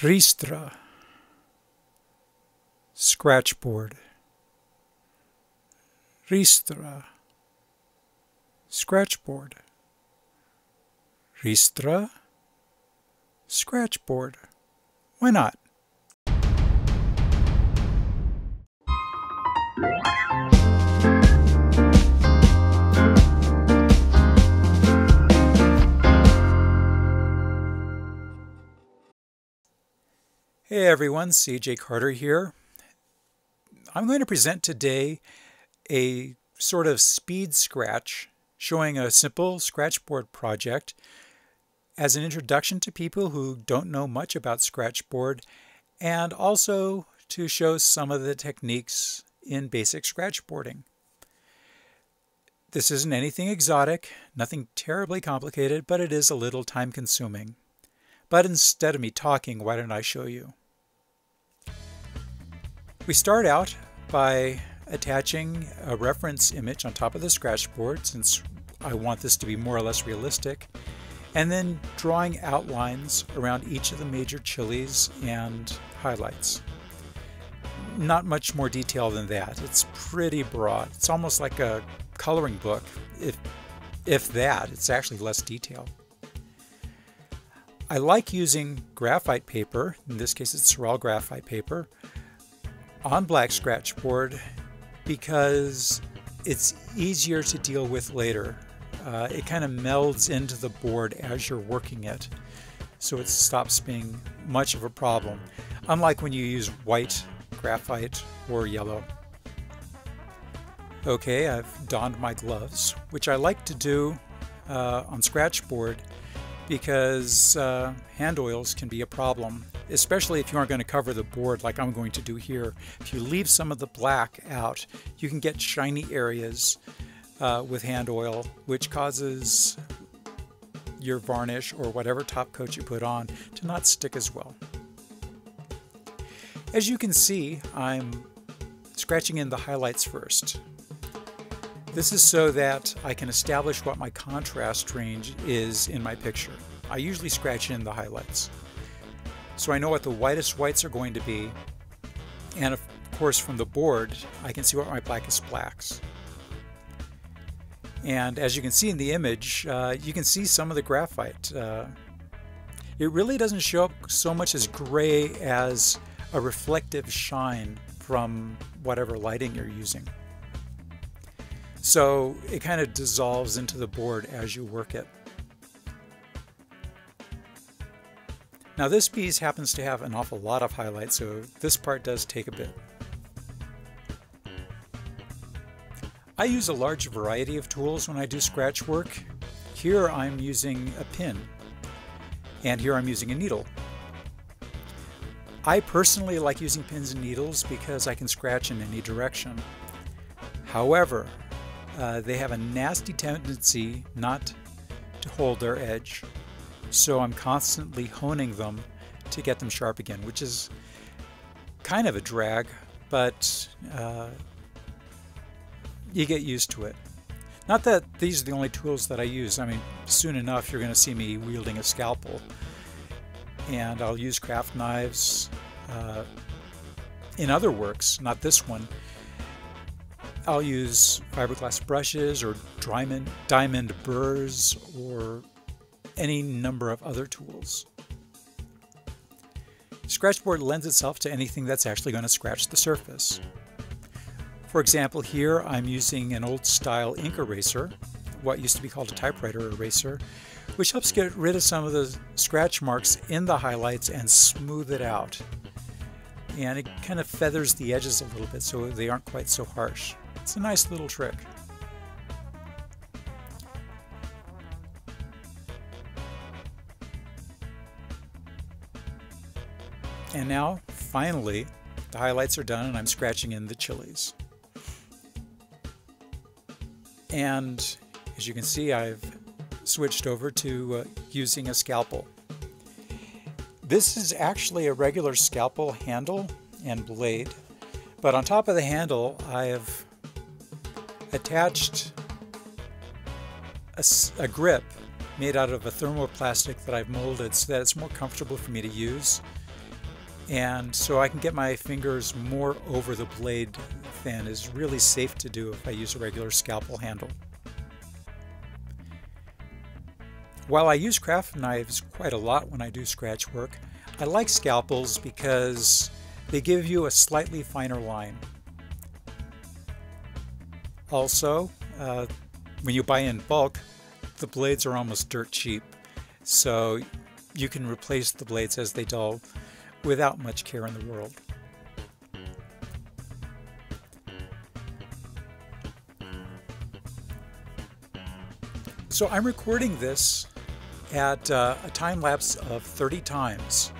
Ristra, Scratchboard, Ristra, Scratchboard, Ristra, Scratchboard. Why not? Hey everyone, CJ Carter here. I'm going to present today a sort of speed scratch showing a simple Scratchboard project as an introduction to people who don't know much about Scratchboard, and also to show some of the techniques in basic Scratchboarding. This isn't anything exotic, nothing terribly complicated, but it is a little time consuming. But instead of me talking, why don't I show you? We start out by attaching a reference image on top of the Scratchboard, since I want this to be more or less realistic, and then drawing outlines around each of the major chilies and highlights. Not much more detail than that. It's pretty broad. It's almost like a coloring book. If that, it's actually less detail. I like using graphite paper, in this case it's raw graphite paper, on black Scratchboard because it's easier to deal with later. It kind of melds into the board as you're working it, so it stops being much of a problem, unlike when you use white graphite or yellow. Okay, I've donned my gloves, which I like to do on Scratchboard because hand oils can be a problem, especially if you aren't going to cover the board like I'm going to do here. If you leave some of the black out, you can get shiny areas with hand oil, which causes your varnish or whatever top coat you put on to not stick as well. As you can see, I'm scratching in the highlights first. This is so that I can establish what my contrast range is in my picture. I usually scratch in the highlights, so I know what the whitest whites are going to be, and of course from the board I can see what my blackest blacks. And as you can see in the image, you can see some of the graphite. It really doesn't show up so much as gray as a reflective shine from whatever lighting you're using. So it kind of dissolves into the board as you work it. Now this piece happens to have an awful lot of highlights, so this part does take a bit. I use a large variety of tools when I do scratch work. Here I'm using a pin, and here I'm using a needle. I personally like using pins and needles because I can scratch in any direction. However, they have a nasty tendency not to hold their edge, so I'm constantly honing them to get them sharp again, which is kind of a drag, but you get used to it. Not that these are the only tools that I use. I mean, soon enough you're going to see me wielding a scalpel, and I'll use craft knives in other works, not this one. I'll use fiberglass brushes or diamond burrs or any number of other tools. Scratchboard lends itself to anything that's actually going to scratch the surface. For example, here I'm using an old style ink eraser, what used to be called a typewriter eraser, which helps get rid of some of the scratch marks in the highlights and smooth it out. And it kind of feathers the edges a little bit so they aren't quite so harsh. It's a nice little trick. And now, finally, the highlights are done and I'm scratching in the chilies. And as you can see, I've switched over to using a scalpel. This is actually a regular scalpel handle and blade, but on top of the handle I have attached a grip made out of a thermoplastic that I've molded so that it's more comfortable for me to use. and so I can get my fingers more over the blade than is really safe to do if I use a regular scalpel handle. While I use craft knives quite a lot when I do scratch work, I like scalpels because they give you a slightly finer line. Also, when you buy in bulk, the blades are almost dirt cheap, so you can replace the blades as they dull without much care in the world. So I'm recording this at a time lapse of 30 times.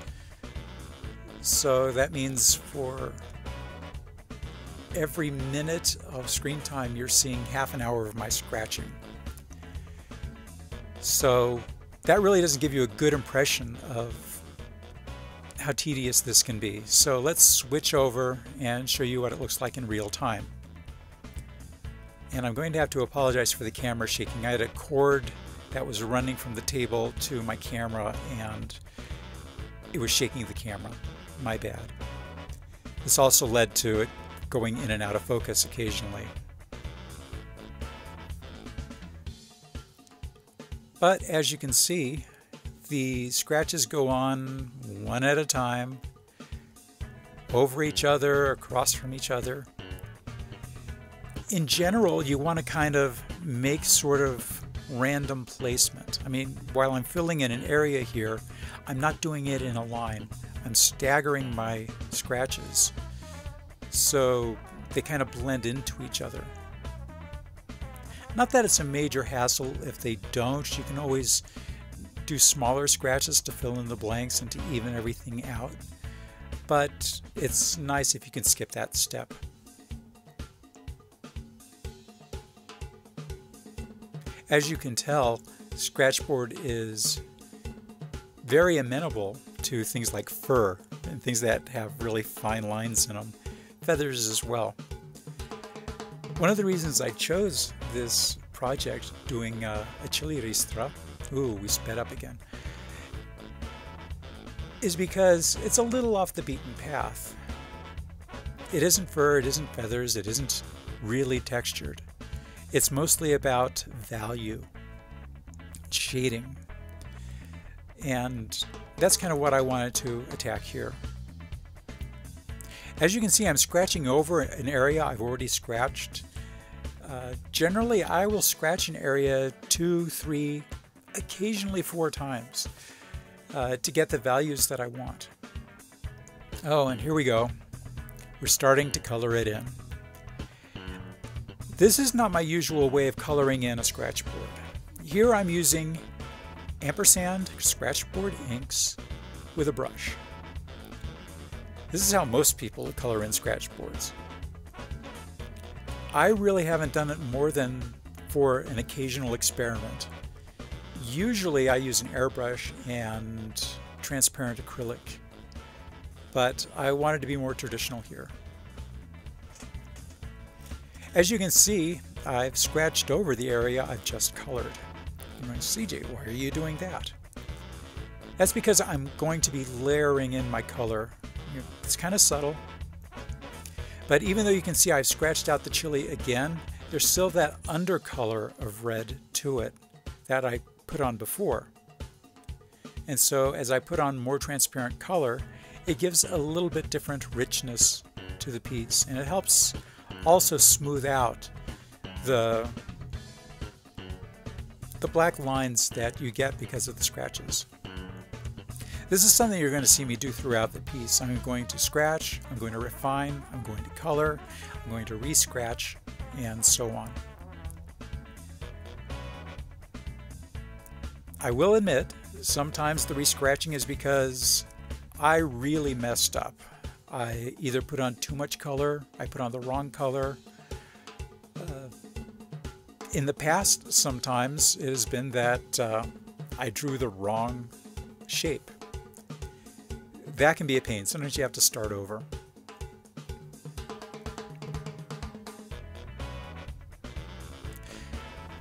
So that means for every minute of screen time, you're seeing half an hour of my scratching. So that really doesn't give you a good impression of how tedious this can be. So let's switch over and show you what it looks like in real time. And I'm going to have to apologize for the camera shaking. I had a cord that was running from the table to my camera and it was shaking the camera. My bad. This also led to it going in and out of focus occasionally. But as you can see, the scratches go on one at a time, over each other, across from each other. In general, you want to kind of make sort of random placement. I mean, while I'm filling in an area here, I'm not doing it in a line. I'm staggering my scratches so they kind of blend into each other. Not that it's a major hassle if they don't. You can always do smaller scratches to fill in the blanks and to even everything out. But it's nice if you can skip that step. As you can tell, Scratchboard is very amenable to things like fur and things that have really fine lines in them. Feathers as well. One of the reasons I chose this project, doing a chili ristra, ooh, we sped up again, is because it's a little off the beaten path. It isn't fur, it isn't feathers, it isn't really textured. It's mostly about value, shading, and that's kind of what I wanted to attack here. As you can see, I'm scratching over an area I've already scratched. Generally, I will scratch an area 2, 3, occasionally 4 times to get the values that I want. Oh, and here we go. We're starting to color it in. This is not my usual way of coloring in a scratchboard. Here I'm using ampersand scratchboard inks with a brush. This is how most people color in scratchboards. I really haven't done it more than for an occasional experiment. Usually I use an airbrush and transparent acrylic, but I wanted to be more traditional here. As you can see, I've scratched over the area I've just colored. You're going, CJ, why are you doing that? That's because I'm going to be layering in my color. It's kind of subtle. But even though you can see I've scratched out the chili again, there's still that undercolor of red to it that I put on before. And so as I put on more transparent color, it gives a little bit different richness to the piece, and it helps also smooth out the black lines that you get because of the scratches. This is something you're going to see me do throughout the piece. I'm going to scratch, I'm going to refine, I'm going to color, I'm going to re-scratch, and so on. I will admit, sometimes the re-scratching is because I really messed up. I either put on too much color, I put on the wrong color. In the past, sometimes it has been that I drew the wrong shape. That can be a pain. Sometimes you have to start over.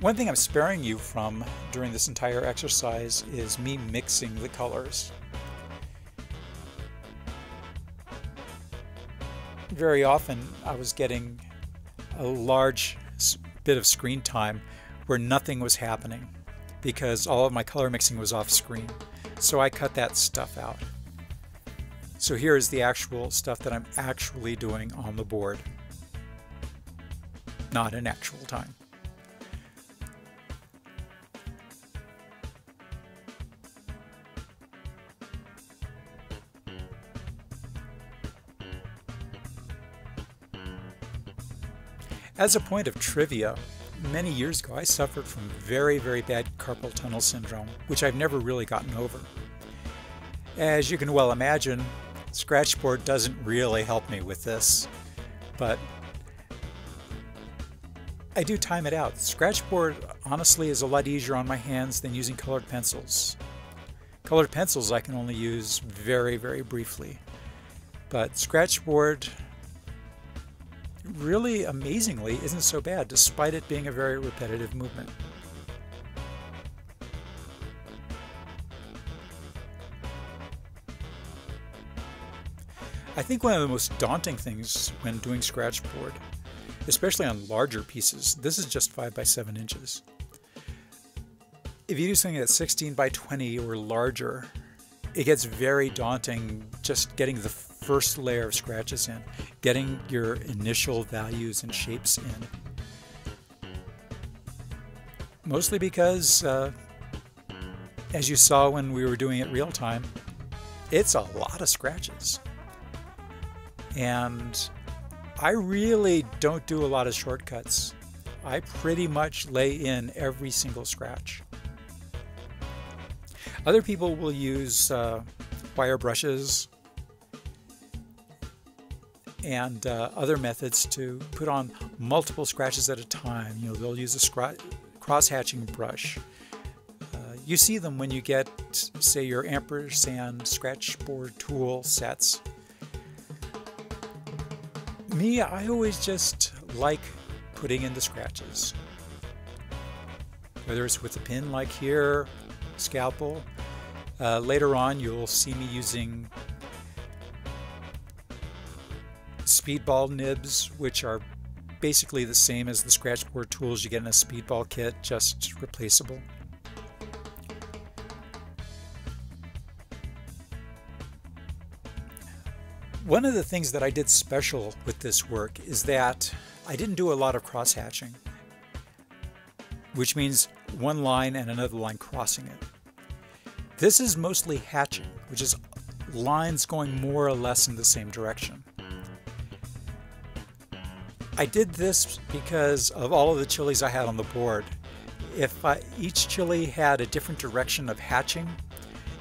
One thing I'm sparing you from during this entire exercise is me mixing the colors. very often I was getting a large bit of screen time where nothing was happening because all of my color mixing was off screen. So I cut that stuff out. So here is the actual stuff that I'm actually doing on the board, not in actual time. As a point of trivia, many years ago I suffered from very, very bad carpal tunnel syndrome, which I've never really gotten over. As you can well imagine, Scratchboard doesn't really help me with this, but I do time it out. Scratchboard honestly is a lot easier on my hands than using colored pencils. Colored pencils I can only use very, very briefly, but Scratchboard really amazingly isn't so bad despite it being a very repetitive movement. I think one of the most daunting things when doing Scratchboard, especially on larger pieces, this is just 5 by 7 inches. If you do something that's 16 by 20 or larger, it gets very daunting just getting the first layer of scratches in, getting your initial values and shapes in. Mostly because, as you saw when we were doing it real time, it's a lot of scratches. And I really don't do a lot of shortcuts. I pretty much lay in every single scratch. Other people will use wire brushes and other methods to put on multiple scratches at a time. You know, they'll use a cross-hatching brush. You see them when you get, say, your ampersand Scratchboard tool sets. Me, I always just like putting in the scratches. Whether it's with a pin like here, scalpel. Later on you'll see me using speedball nibs, which are basically the same as the Scratchboard tools you get in a speedball kit, just replaceable. One of the things that I did special with this work is that I didn't do a lot of cross-hatching, which means one line and another line crossing it. This is mostly hatching, which is lines going more or less in the same direction. I did this because of all of the chilies I had on the board. If each chili had a different direction of hatching,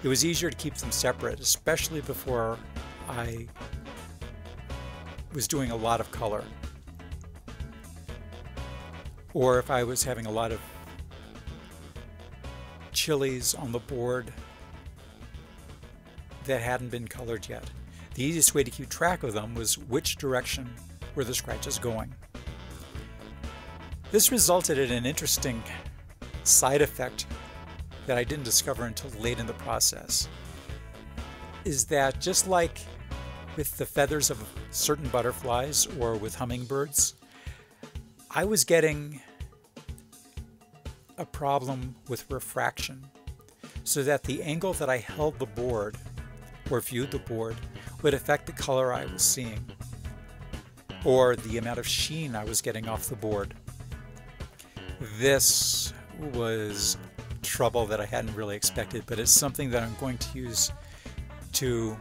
it was easier to keep them separate, especially before I was doing a lot of color, or if I was having a lot of chilies on the board that hadn't been colored yet. The easiest way to keep track of them was which direction were the scratches going. This resulted in an interesting side effect that I didn't discover until late in the process, is that just like with the feathers of certain butterflies or with hummingbirds, I was getting a problem with refraction, so that the angle that I held the board or viewed the board would affect the color I was seeing or the amount of sheen I was getting off the board. This was trouble that I hadn't really expected, but it's something that I'm going to use to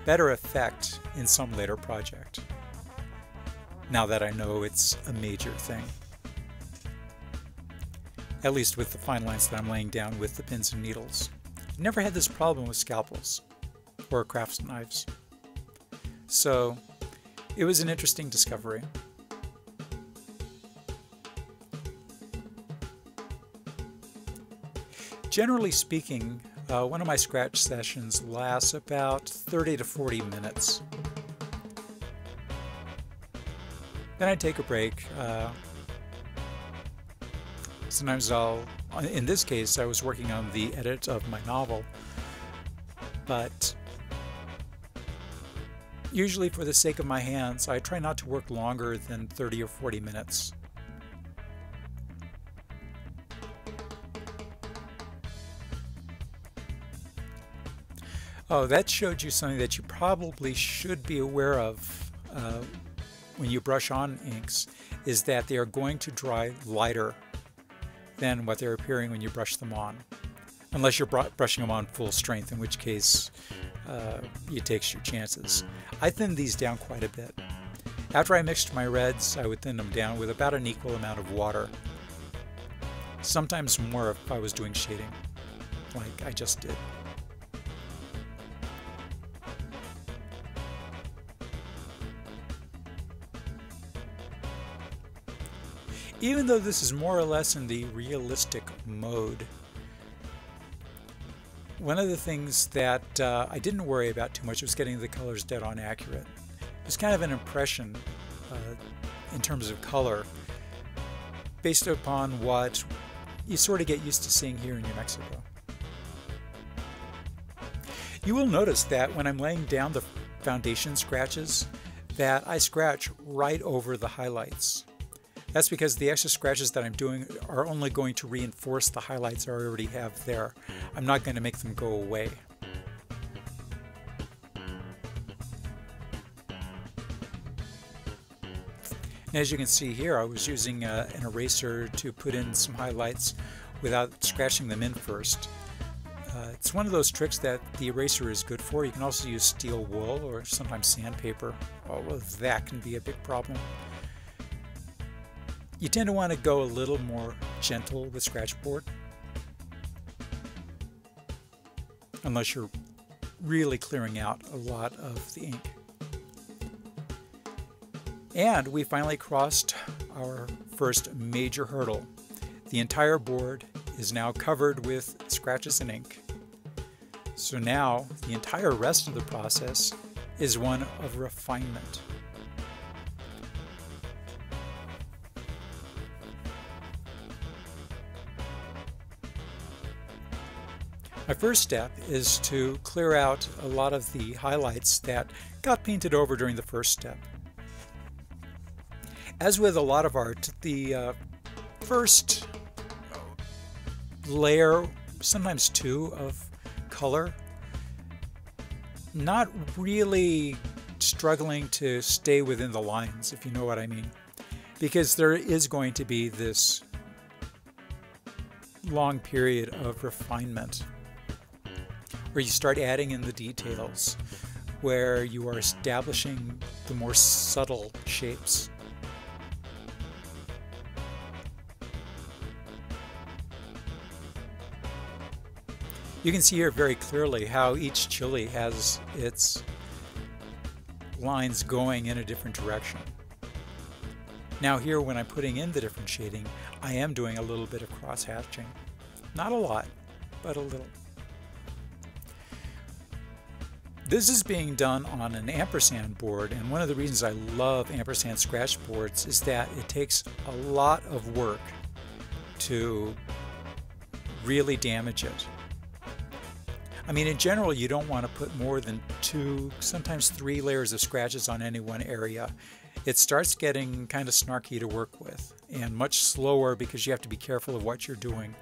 better effect in some later project, now that I know it's a major thing. At least with the fine lines that I'm laying down with the pins and needles. Never had this problem with scalpels or crafts knives. So it was an interesting discovery. Generally speaking, one of my scratch sessions lasts about 30 to 40 minutes. Then I take a break. Sometimes in this case, I was working on the edit of my novel, but Usually for the sake of my hands, I try not to work longer than 30 or 40 minutes. Oh, that showed you something that you probably should be aware of when you brush on inks, is that they are going to dry lighter than what they're appearing when you brush them on. Unless you're brushing them on full strength, in which case you take your chances. I thinned these down quite a bit. After I mixed my reds, I would thin them down with about an equal amount of water. Sometimes more if I was doing shading, like I just did. Even though this is more or less in the realistic mode, one of the things that I didn't worry about too much was getting the colors dead on accurate. It was kind of an impression in terms of color based upon what you sort of get used to seeing here in New Mexico. You will notice that when I'm laying down the foundation scratches that I scratch right over the highlights. That's because the extra scratches that I'm doing are only going to reinforce the highlights I already have there. I'm not going to make them go away. And as you can see here, I was using an eraser to put in some highlights without scratching them in first. It's one of those tricks that the eraser is good for. You can also use steel wool or sometimes sandpaper, although that can be a big problem. You tend to want to go a little more gentle with Scratchboard, unless you're really clearing out a lot of the ink. And we finally crossed our first major hurdle. The entire board is now covered with scratches and ink. So now the entire rest of the process is one of refinement. My first step is to clear out a lot of the highlights that got painted over during the first step. As with a lot of art, the first layer, sometimes two, of color, not really struggling to stay within the lines, if you know what I mean, because there is going to be this long period of refinement where you start adding in the details, where you are establishing the more subtle shapes. You can see here very clearly how each chili has its lines going in a different direction. Now here, when I'm putting in the different shading, I am doing a little bit of cross-hatching. Not a lot, but a little. This is being done on an ampersand board, and one of the reasons I love ampersand scratch boards is that it takes a lot of work to really damage it. I mean, in general, you don't want to put more than 2, sometimes 3 layers of scratches on any one area. It starts getting kind of snarky to work with, and much slower because you have to be careful of what you're doing,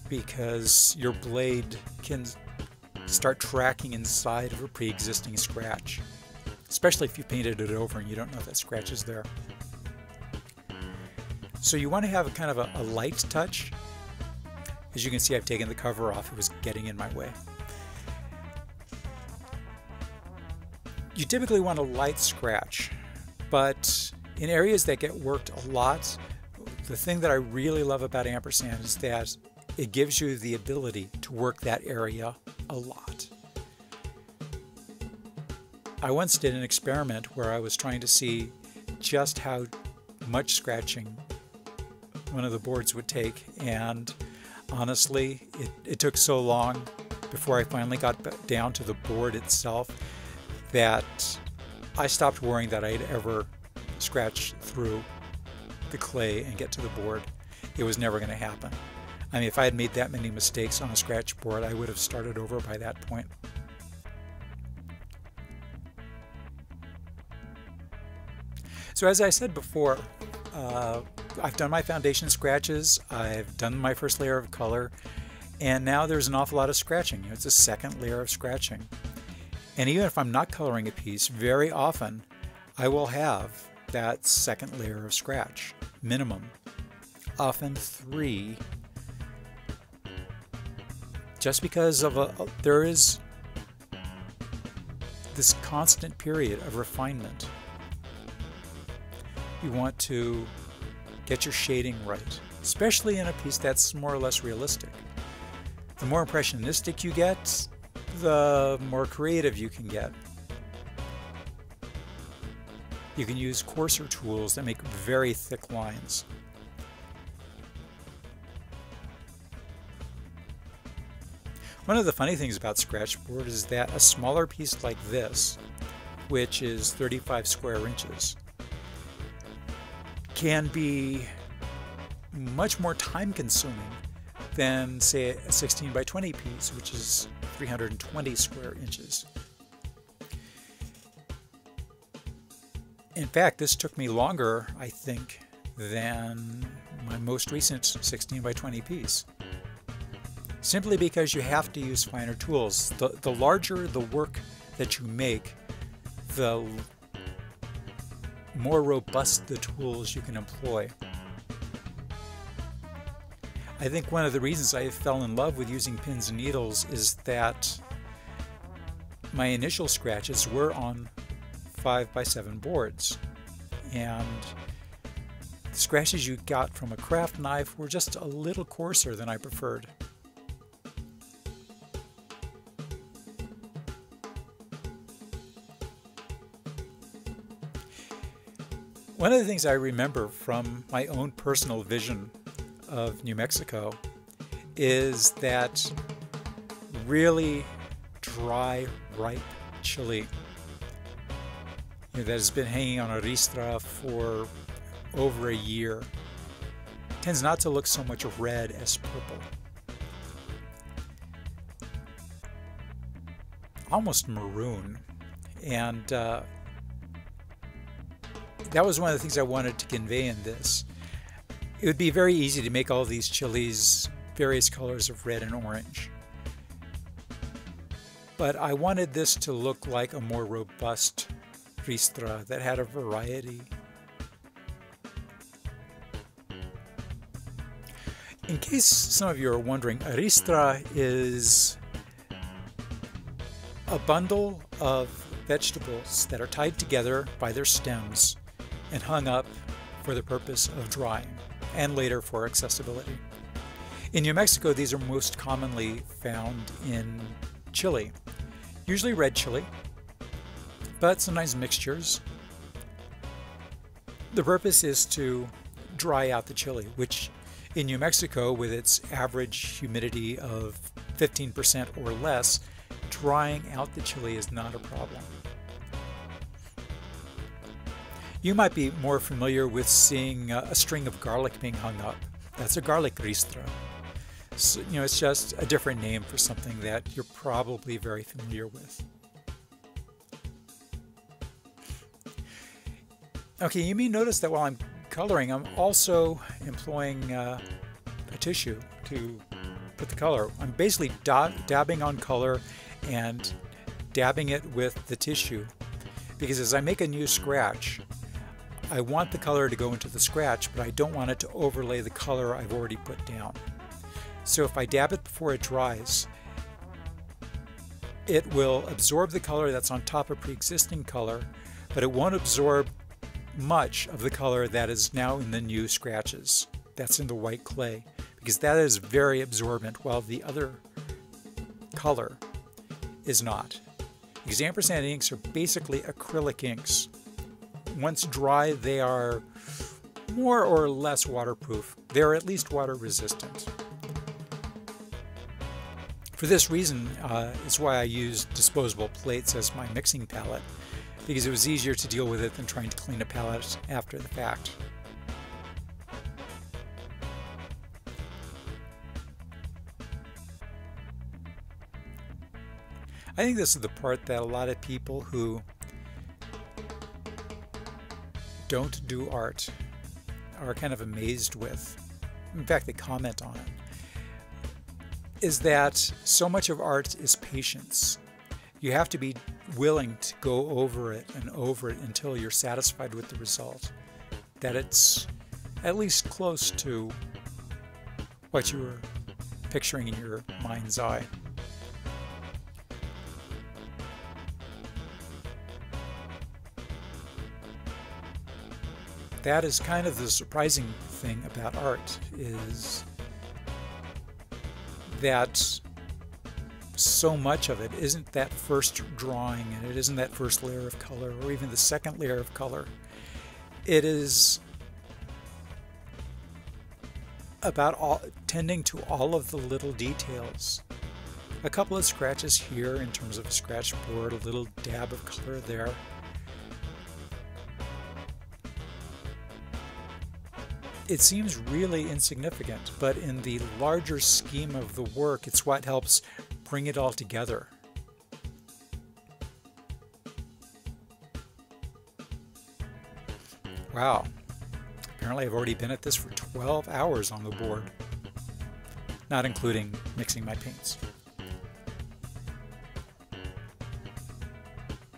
because your blade can start tracking inside of a pre-existing scratch, especially if you painted it over and you don't know that scratch is there. So you want to have a kind of a light touch. As you can see, I've taken the cover off. It was getting in my way. You typically want a light scratch, but in areas that get worked a lot, the thing that I really love about ampersand is that it gives you the ability to work that area a lot. I once did an experiment where I was trying to see just how much scratching one of the boards would take, and honestly, it took so long before I finally got down to the board itself that I stopped worrying that I'd ever scratch through the clay and get to the board. It was never going to happen. I mean, if I had made that many mistakes on a scratch board, I would have started over by that point. So as I said before, I've done my foundation scratches, I've done my first layer of color, and now there's an awful lot of scratching. It's a second layer of scratching. And even if I'm not coloring a piece, very often I will have that second layer of scratch, minimum, often 3, just because of there is this constant period of refinement. You want to get your shading right, especially in a piece that's more or less realistic. The more impressionistic you get, the more creative you can get. You can use coarser tools that make very thick lines. One of the funny things about Scratchboard is that a smaller piece like this, which is 35 square inches, can be much more time consuming than, say, a 16 by 20 piece, which is 320 square inches. In fact, this took me longer, I think, than my most recent 16 by 20 piece. Simply because you have to use finer tools. The larger the work that you make, the more robust the tools you can employ. I think one of the reasons I fell in love with using pins and needles is that my initial scratches were on 5x7 boards, and the scratches you got from a craft knife were just a little coarser than I preferred. One of the things I remember from my own personal vision of New Mexico is that really dry, ripe chili that has been hanging on a Ristra for over a year tends not to look so much red as purple. Almost maroon. And that was one of the things I wanted to convey in this. It would be very easy to make all these chilies various colors of red and orange. But I wanted this to look like a more robust Ristra that had a variety. In case some of you are wondering, a Ristra is a bundle of vegetables that are tied together by their stems and hung up for the purpose of drying and later for accessibility. In New Mexico, these are most commonly found in chili, usually red chili, but sometimes mixtures. The purpose is to dry out the chili, which in New Mexico, with its average humidity of 15% or less, drying out the chili is not a problem. You might be more familiar with seeing a string of garlic being hung up. That's a garlic ristra. So, it's just a different name for something that you're probably very familiar with. Okay, you may notice that while I'm coloring, I'm also employing a tissue to put the color. I'm basically dabbing on color and dabbing it with the tissue, because as I make a new scratch, I want the color to go into the scratch, but I don't want it to overlay the color I've already put down. So if I dab it before it dries, it will absorb the color that's on top of pre-existing color, but it won't absorb much of the color that is now in the new scratches. That's in the white clay, because that is very absorbent, while the other color is not. Because ampersand inks are basically acrylic inks. Once dry, they are more or less waterproof. They're at least water resistant. For this reason is why I used disposable plates as my mixing palette, because it was easier to deal with it than trying to clean a palette after the fact. I think this is the part that a lot of people who don't do art are kind of amazed with, in fact they comment on it, is that so much of art is patience. You have to be willing to go over it and over it until you're satisfied with the result, that it's at least close to what you were picturing in your mind's eye. That is kind of the surprising thing about art, is that so much of it isn't that first drawing, and it isn't that first layer of color or even the second layer of color. It is about tending to all of the little details. A couple of scratches here in terms of a scratchboard, a little dab of color there. It seems really insignificant, but in the larger scheme of the work, it's what helps bring it all together. Wow. Apparently I've already been at this for 12 hours on the board, not including mixing my paints.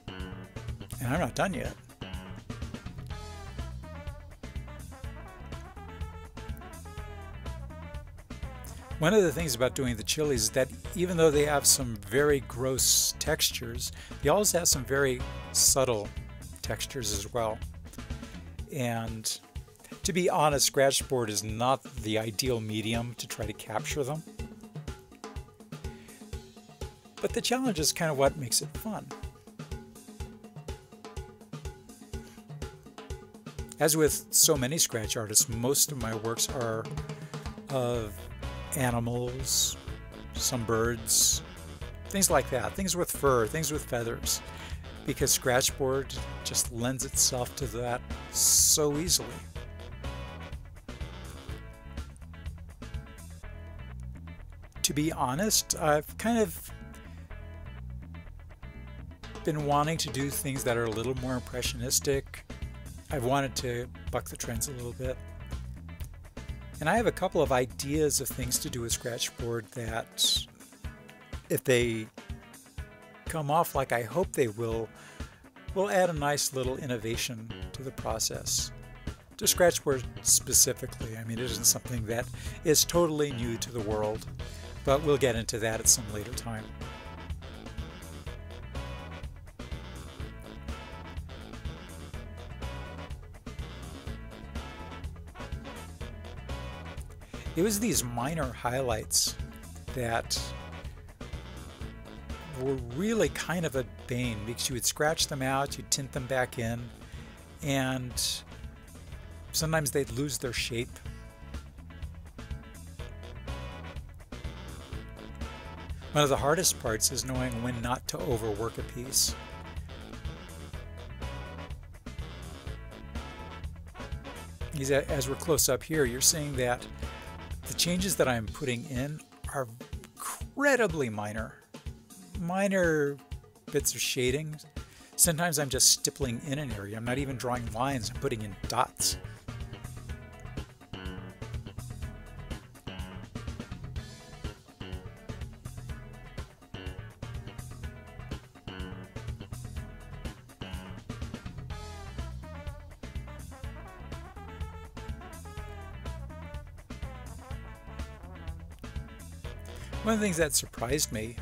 And I'm not done yet. One of the things about doing the chilies is that even though they have some very gross textures, they also have some very subtle textures as well. And to be honest, Scratchboard is not the ideal medium to try to capture them. But the challenge is kind of what makes it fun. As with so many scratch artists, most of my works are of animals, some birds, things like that, things with fur, things with feathers, because Scratchboard just lends itself to that so easily. To be honest, I've kind of been wanting to do things that are a little more impressionistic. I've wanted to buck the trends a little bit. And I have a couple of ideas of things to do with Scratchboard that, if they come off like I hope they will add a nice little innovation to the process. To Scratchboard specifically, I mean, it isn't something that is totally new to the world, but we'll get into that at some later time. It was these minor highlights that were really kind of a bane, because you would scratch them out, you'd tint them back in, and sometimes they'd lose their shape. One of the hardest parts is knowing when not to overwork a piece. As we're close up here, you're seeing that the changes that I'm putting in are incredibly minor. Minor bits of shading. Sometimes I'm just stippling in an area. I'm not even drawing lines, I'm putting in dots. One of the things that surprised me,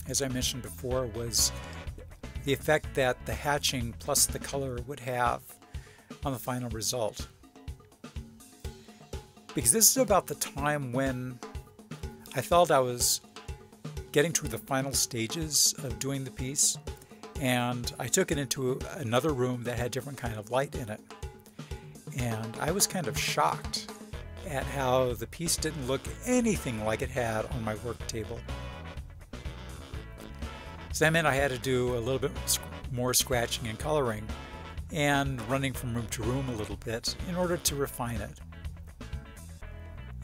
as I mentioned before, was the effect that the hatching plus the color would have on the final result. Because this is about the time when I felt I was getting to the final stages of doing the piece, and I took it into another room that had different kind of light in it. And I was kind of shocked at how the piece didn't look anything like it had on my work table. So that meant I had to do a little bit more scratching and coloring and running from room to room a little bit in order to refine it.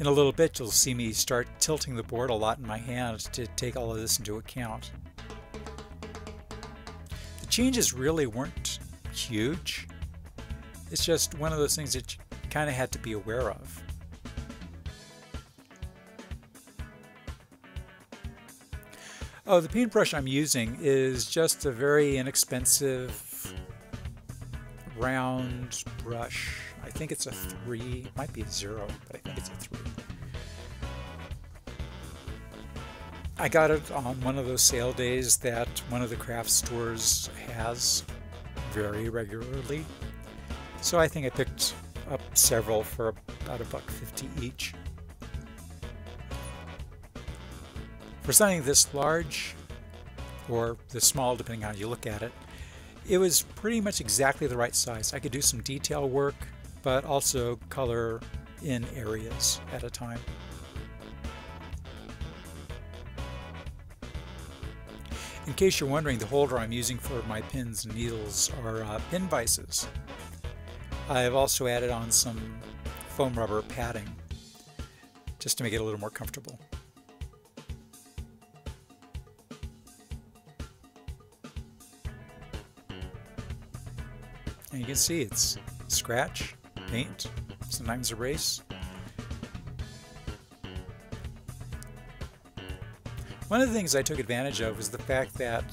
In a little bit you'll see me start tilting the board a lot in my hand to take all of this into account. The changes really weren't huge, It's just one of those things that you kind of had to be aware of. Oh, the paintbrush I'm using is just a very inexpensive round brush. I think it's a 3, it might be a 0, but I think it's a 3. I got it on one of those sale days that one of the craft stores has very regularly. So I think I picked up several for about $1.50 each. For something this large, or this small depending on how you look at it, it was pretty much exactly the right size. I could do some detail work, but also color in areas at a time. In case you're wondering, the holder I'm using for my pins and needles are pin vices. I have also added on some foam rubber padding just to make it a little more comfortable. And you can see it's scratch, paint, sometimes erase. One of the things I took advantage of was the fact that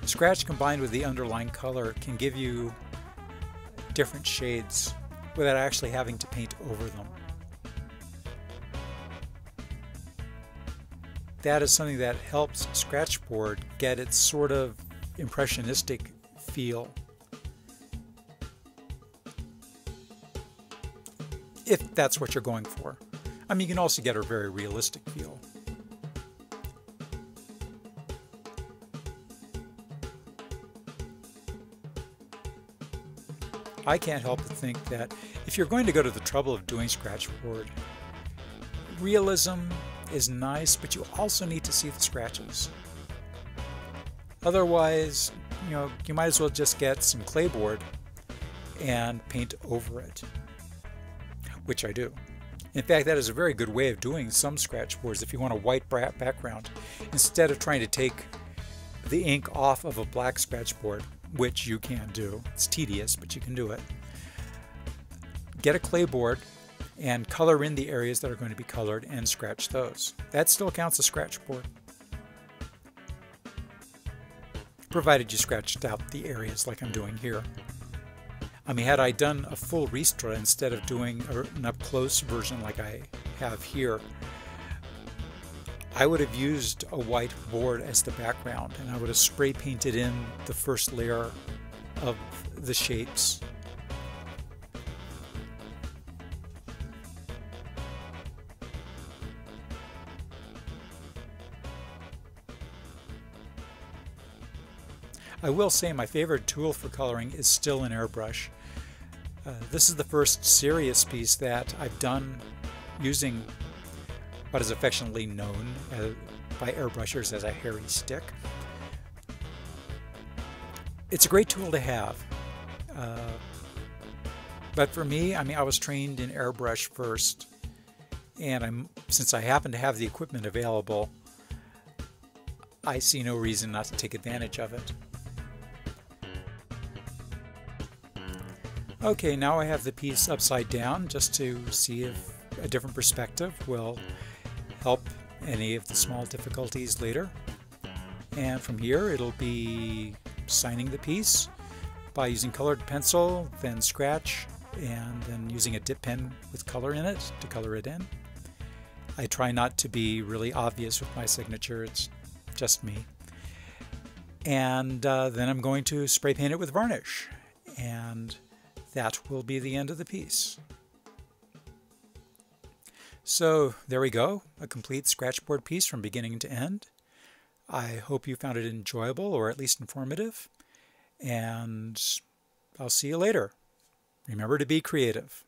scratch combined with the underlying color can give you different shades without actually having to paint over them. That is something that helps Scratchboard get its sort of impressionistic feel. If that's what you're going for. I mean, you can also get a very realistic feel. I can't help but think that if you're going to go to the trouble of doing Scratchboard, realism is nice, but you also need to see the scratches. Otherwise, you might as well just get some clayboard and paint over it, which I do. In fact, that is a very good way of doing some Scratchboards if you want a white background. Instead of trying to take the ink off of a black Scratchboard, which you can do. It's tedious, but you can do it. Get a clayboard and color in the areas that are going to be colored and scratch those. That still counts as Scratchboard, provided you scratched out the areas like I'm doing here. I mean, had I done a full Ristra instead of doing an up-close version like I have here, I would have used a white board as the background, and I would have spray painted in the first layer of the shapes. I will say my favorite tool for coloring is still an airbrush. This is the first serious piece that I've done using what is affectionately known by airbrushers as a hairy stick. It's a great tool to have. But for me, I mean, I was trained in airbrush first, and since I happen to have the equipment available, I see no reason not to take advantage of it. Okay, now I have the piece upside down just to see if a different perspective will help any of the small difficulties later. And from here it'll be signing the piece by using colored pencil, then scratch, and then using a dip pen with color in it to color it in. I try not to be really obvious with my signature, it's just me. And then I'm going to spray paint it with varnish, and that will be the end of the piece. So there we go, a complete Scratchboard piece from beginning to end. I hope you found it enjoyable, or at least informative, and I'll see you later. Remember to be creative.